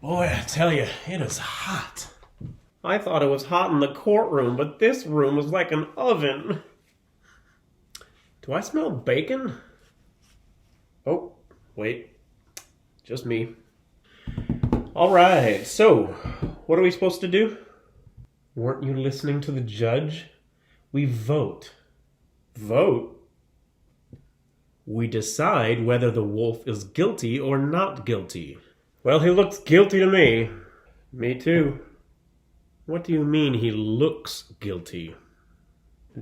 Boy, I tell you, it is hot. I thought it was hot in the courtroom, but this room was like an oven. Do I smell bacon? Oh, wait. Just me. All right, so, what are we supposed to do? Weren't you listening to the judge? We vote. Vote? We decide whether the wolf is guilty or not guilty. Well, he looks guilty to me. Me too. What do you mean he looks guilty?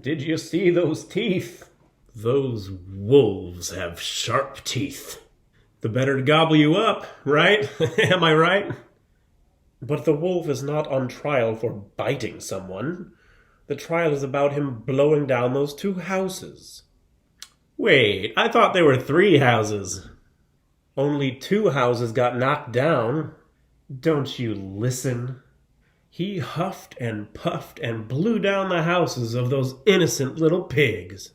Did you see those teeth? Those wolves have sharp teeth. The better to gobble you up, right? Am I right? But the wolf is not on trial for biting someone. The trial is about him blowing down those 2 houses. Wait, I thought there were 3 houses. Only 2 houses got knocked down. Don't you listen? He huffed and puffed and blew down the houses of those innocent little pigs.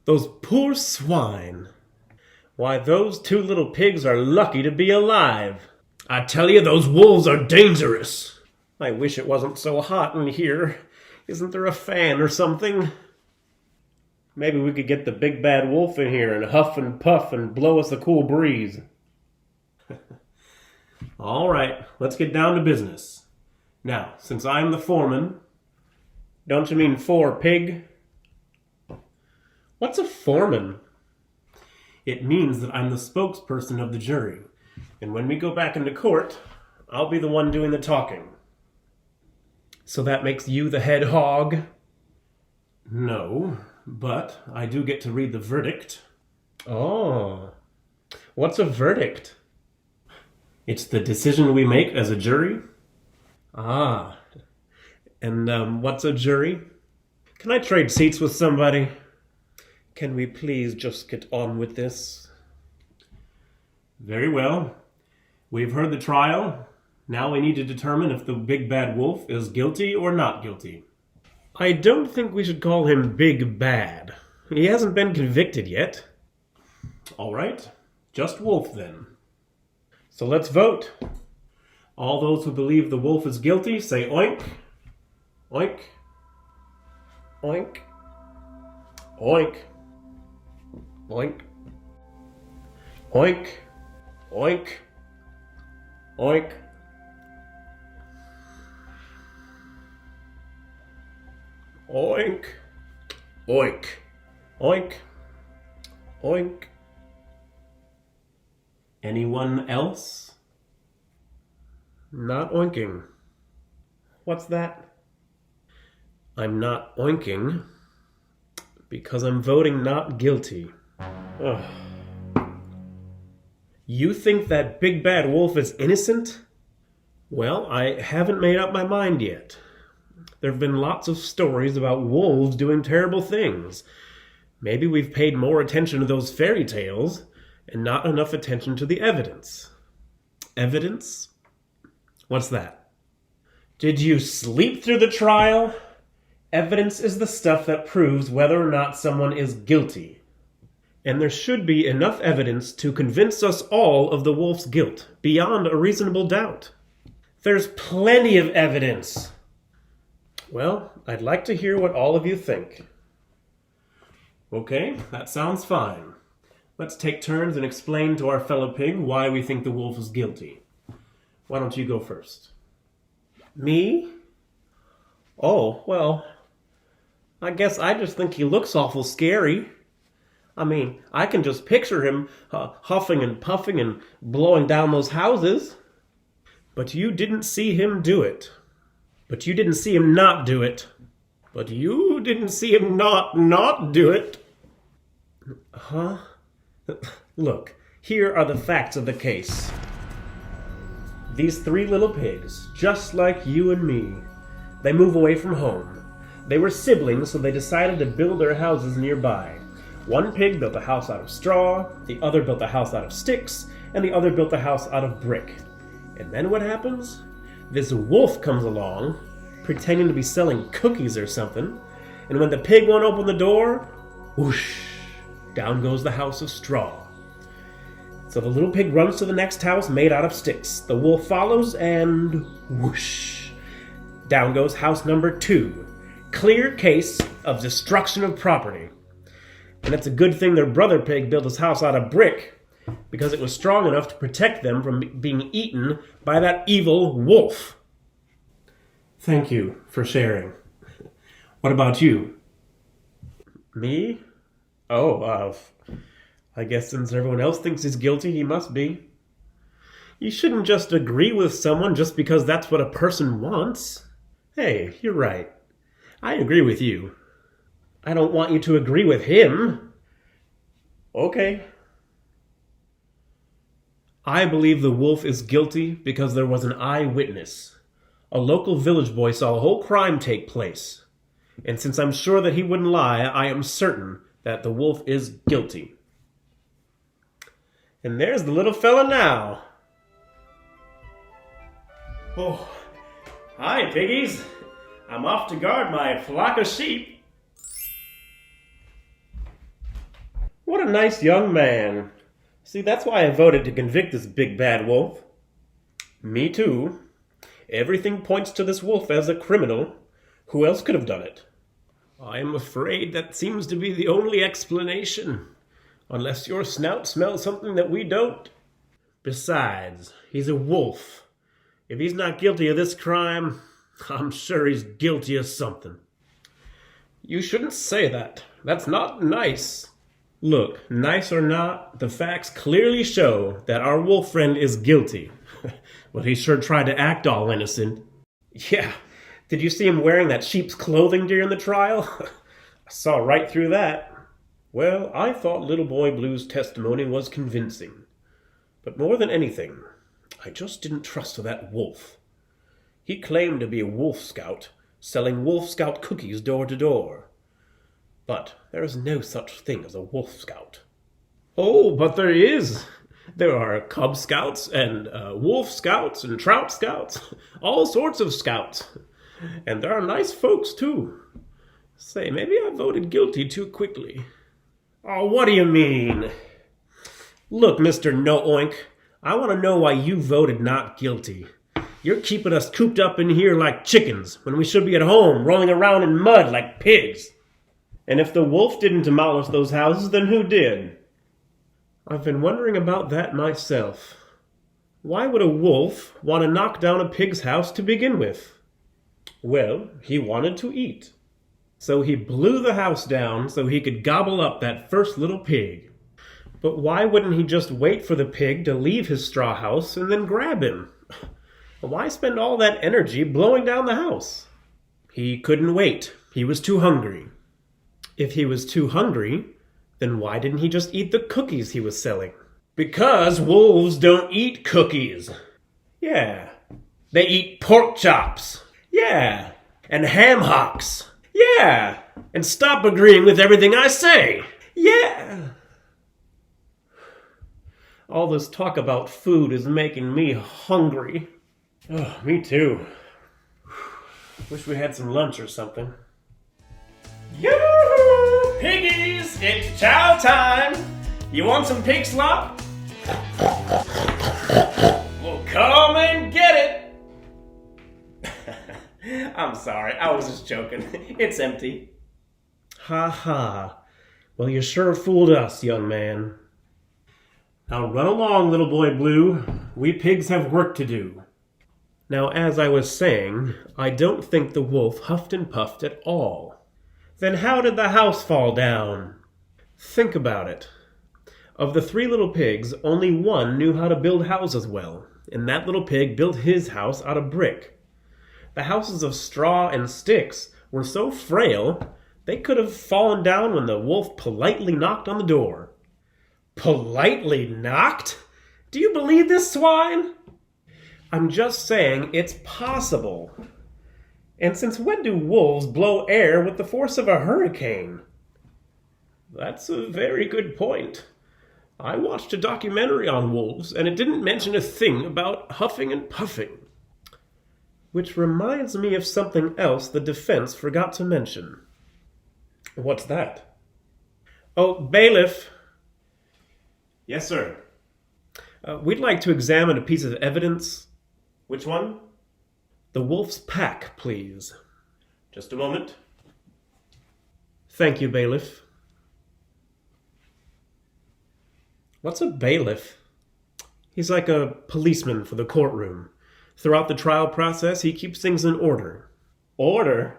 Those poor swine. Why, those 2 little pigs are lucky to be alive. I tell you, those wolves are dangerous. I wish it wasn't so hot in here. Isn't there a fan or something? Maybe we could get the big bad wolf in here and huff and puff and blow us a cool breeze. All right, let's get down to business. Now, since I'm the foreman... Don't you mean pig? What's a foreman? It means that I'm the spokesperson of the jury. And when we go back into court, I'll be the one doing the talking. So that makes you the head hog? No, but I do get to read the verdict. Oh, what's a verdict? It's the decision we make as a jury. Ah, and what's a jury? Can I trade seats with somebody? Can we please just get on with this? Very well. We've heard the trial. Now we need to determine if the big bad wolf is guilty or not guilty. I don't think we should call him Big Bad. He hasn't been convicted yet. All right, just wolf then. So let's vote. All those who believe the wolf is guilty, say oink. Oink. Oink. Oink. Oink. Oink. Oink. Oink. Oink. Oink. Oink. Oink. Anyone else? Not oinking. What's that? I'm not oinking because I'm voting not guilty. Ugh. You think that big bad wolf is innocent? Well, I haven't made up my mind yet. There have been lots of stories about wolves doing terrible things. Maybe we've paid more attention to those fairy tales and not enough attention to the evidence. Evidence? What's that? Did you sleep through the trial? Evidence is the stuff that proves whether or not someone is guilty. And there should be enough evidence to convince us all of the wolf's guilt, beyond a reasonable doubt. There's plenty of evidence. Well, I'd like to hear what all of you think. Okay, that sounds fine. Let's take turns and explain to our fellow pig why we think the wolf is guilty. Why don't you go first? Me? Oh, well, I guess I just think he looks awful scary. I mean, I can just picture him huffing and puffing and blowing down those houses. But you didn't see him do it. But you didn't see him not do it. But you didn't see him not do it. Huh? Look, here are the facts of the case. These 3 little pigs, just like you and me, they move away from home. They were siblings, so they decided to build their houses nearby. One pig built a house out of straw, the other built a house out of sticks, and the other built a house out of brick. And then what happens? This wolf comes along, pretending to be selling cookies or something, and when the pig won't open the door, whoosh, down goes the house of straw. So the little pig runs to the next house made out of sticks. The wolf follows and whoosh. Down goes house number 2. Clear case of destruction of property. And it's a good thing their brother pig built his house out of brick, because it was strong enough to protect them from being eaten by that evil wolf. Thank you for sharing. What about you? Me? Oh, I guess since everyone else thinks he's guilty, he must be. You shouldn't just agree with someone just because that's what a person wants. Hey, you're right. I agree with you. I don't want you to agree with him. Okay. I believe the wolf is guilty because there was an eyewitness. A local village boy saw a whole crime take place. And since I'm sure that he wouldn't lie, I am certain that the wolf is guilty. And there's the little fella now. Oh, hi, piggies. I'm off to guard my flock of sheep. What a nice young man. See, that's why I voted to convict this big bad wolf. Me too. Everything points to this wolf as a criminal. Who else could have done it? I'm afraid that seems to be the only explanation. Unless your snout smells something that we don't. Besides, he's a wolf. If he's not guilty of this crime, I'm sure he's guilty of something. You shouldn't say that. That's not nice. Look, nice or not, the facts clearly show that our wolf friend is guilty. But he sure tried to act all innocent. Yeah, did you see him wearing that sheep's clothing during the trial? I saw right through that. Well, I thought Little Boy Blue's testimony was convincing. But more than anything, I just didn't trust that wolf. He claimed to be a wolf scout, selling Wolf Scout cookies door to door. But there is no such thing as a wolf scout. Oh, but there is. There are Cub Scouts and Wolf Scouts and Trout Scouts. All sorts of scouts. And there are nice folks, too. Say, maybe I voted guilty too quickly. Oh, what do you mean? Look, Mr. No-Oink, I want to know why you voted not guilty. You're keeping us cooped up in here like chickens when we should be at home rolling around in mud like pigs. And if the wolf didn't demolish those houses, then who did? I've been wondering about that myself. Why would a wolf want to knock down a pig's house to begin with? Well, he wanted to eat. So he blew the house down so he could gobble up that first little pig. But why wouldn't he just wait for the pig to leave his straw house and then grab him? Why spend all that energy blowing down the house? He couldn't wait. He was too hungry. If he was too hungry, then why didn't he just eat the cookies he was selling? Because wolves don't eat cookies. Yeah. They eat pork chops. Yeah. And ham hocks. Yeah. And stop agreeing with everything I say. Yeah. All this talk about food is making me hungry. Oh, me too. Wish we had some lunch or something. Yoo-hoo! Piggies! It's chow time! You want some pig slop? Well, come and get it! I'm sorry, I was just joking. It's empty. Ha ha. Well, you sure fooled us, young man. Now run along, Little Boy Blue. We pigs have work to do. Now, as I was saying, I don't think the wolf huffed and puffed at all. Then how did the house fall down? Think about it. Of the 3 little pigs, only one knew how to build houses well, and that little pig built his house out of brick. The houses of straw and sticks were so frail, they could have fallen down when the wolf politely knocked on the door. Politely knocked? Do you believe this, swine? I'm just saying it's possible. And since when do wolves blow air with the force of a hurricane? That's a very good point. I watched a documentary on wolves, and it didn't mention a thing about huffing and puffing. Which reminds me of something else the defense forgot to mention. What's that? Oh, bailiff. Yes, sir. We'd like to examine a piece of evidence. Which one? The wolf's pack, please. Just a moment. Thank you, bailiff. What's a bailiff? He's like a policeman for the courtroom. Throughout the trial process, he keeps things in order. Order?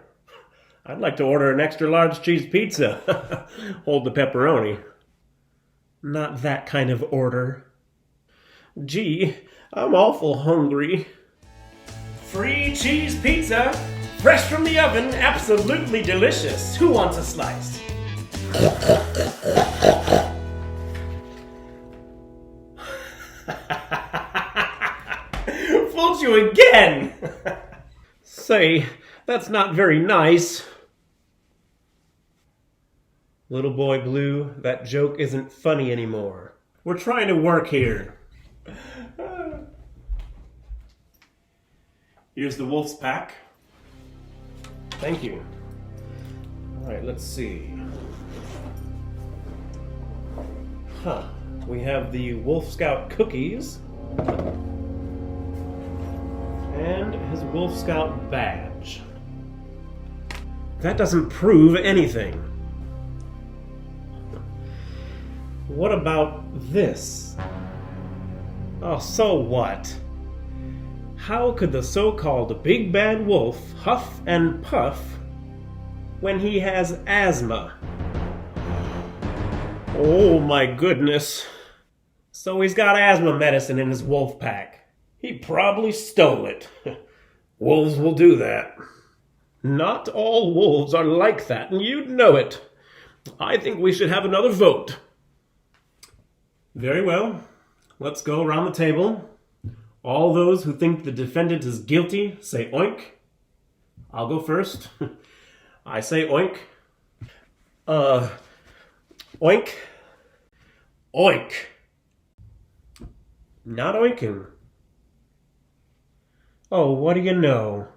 I'd like to order an extra large cheese pizza. Hold the pepperoni. Not that kind of order. Gee, I'm awful hungry. Free cheese pizza, fresh from the oven, absolutely delicious. Who wants a slice? Fooled you again! Say, that's not very nice. Little boy Blue, that joke isn't funny anymore. We're trying to work here. Here's the wolf's pack. Thank you. All right, let's see. We have the Wolf Scout cookies and his Wolf Scout badge. That doesn't prove anything. What about this? Oh, so what? How could the so-called Big Bad Wolf huff and puff when he has asthma? Oh my goodness. So he's got asthma medicine in his wolf pack. He probably stole it. Wolves will do that. Not all wolves are like that, and you know it. I think we should have another vote. Very well. Let's go around the table. All those who think the defendant is guilty, say oink. I'll go first. I say oink. Oink. Oink. Not oinking. Oh, what do you know?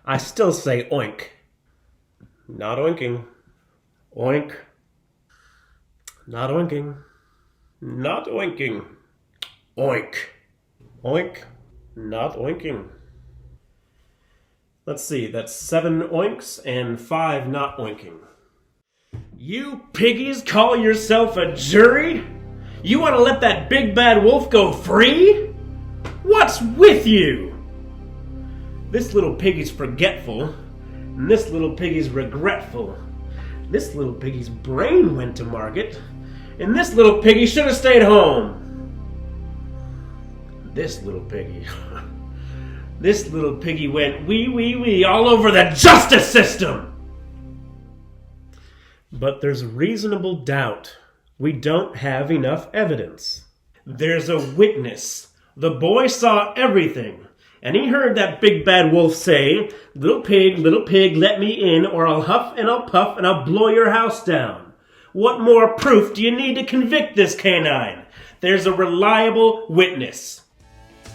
I still say oink. Not oinking. Oink. Not oinking. Not oinking. Oink. Oink. Not oinking. Let's see, that's 7 oinks and 5 not oinking. You piggies call yourself a jury? You want to let that big bad wolf go free? What's with you? This little piggy's forgetful, and this little piggy's regretful. This little piggy's brain went to market, and this little piggy should have stayed home. This little piggy. This little piggy went wee all over the justice system. But there's reasonable doubt. We don't have enough evidence. There's a witness. The boy saw everything. And he heard that big bad wolf say, little pig, let me in, or I'll huff and I'll puff and I'll blow your house down. What more proof do you need to convict this canine? There's a reliable witness.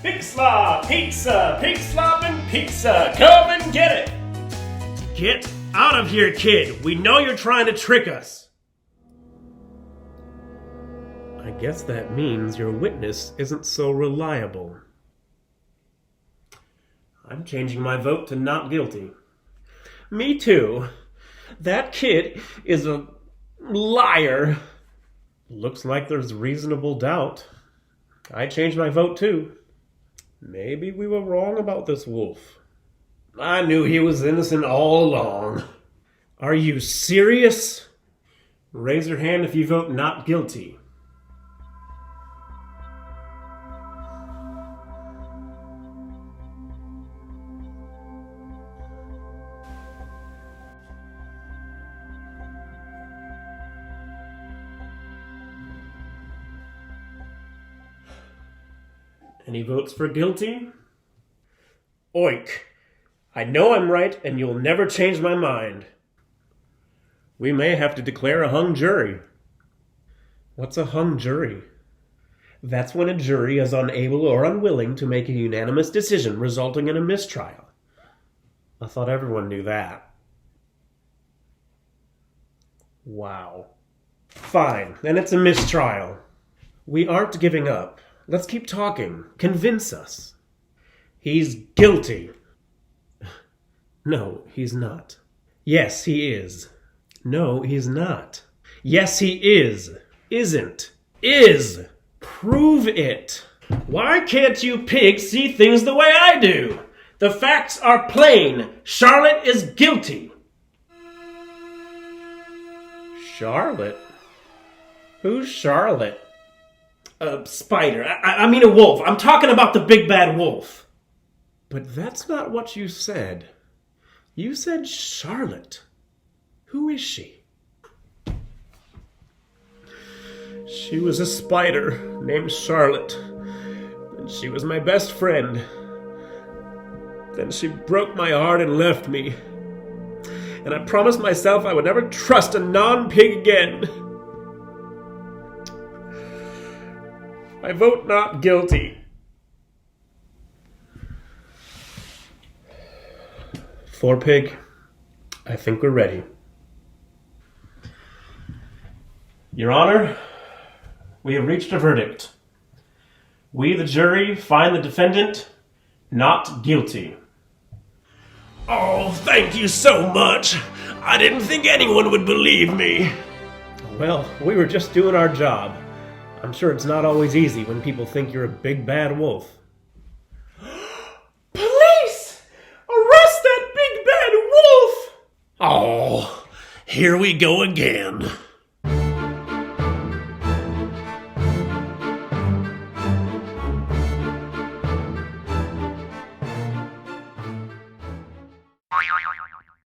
Pig slop, pizza, pig slop and pizza. Come and get it. Get out of here, kid. We know you're trying to trick us. I guess that means your witness isn't so reliable. I'm changing my vote to not guilty. Me too. That kid is a liar. Looks like there's reasonable doubt. I changed my vote too. Maybe we were wrong about this wolf. I knew he was innocent all along. Are you serious? Raise your hand if you vote not guilty. Any votes for guilty? Oink. I know I'm right, and you'll never change my mind. We may have to declare a hung jury. What's a hung jury? That's when a jury is unable or unwilling to make a unanimous decision resulting in a mistrial. I thought everyone knew that. Wow. Fine, then it's a mistrial. We aren't giving up. Let's keep talking. Convince us. He's guilty. No, he's not. Yes, he is. No, he's not. Yes, he is. Isn't. Is. Prove it. Why can't you pigs see things the way I do? The facts are plain. Charlotte is guilty. Charlotte? Who's Charlotte? A spider. I mean a wolf. I'm talking about the big bad wolf. But that's not what you said. You said Charlotte. Who is she? She was a spider named Charlotte. And she was my best friend. Then she broke my heart and left me. And I promised myself I would never trust a non-pig again. I vote not guilty. 4-Pig, I think we're ready. Your Honor, we have reached a verdict. We, the jury, find the defendant not guilty. Oh, thank you so much. I didn't think anyone would believe me. Well, we were just doing our job. I'm sure it's not always easy when people think you're a big bad wolf. Police! Arrest that big bad wolf! Oh, Here we go again.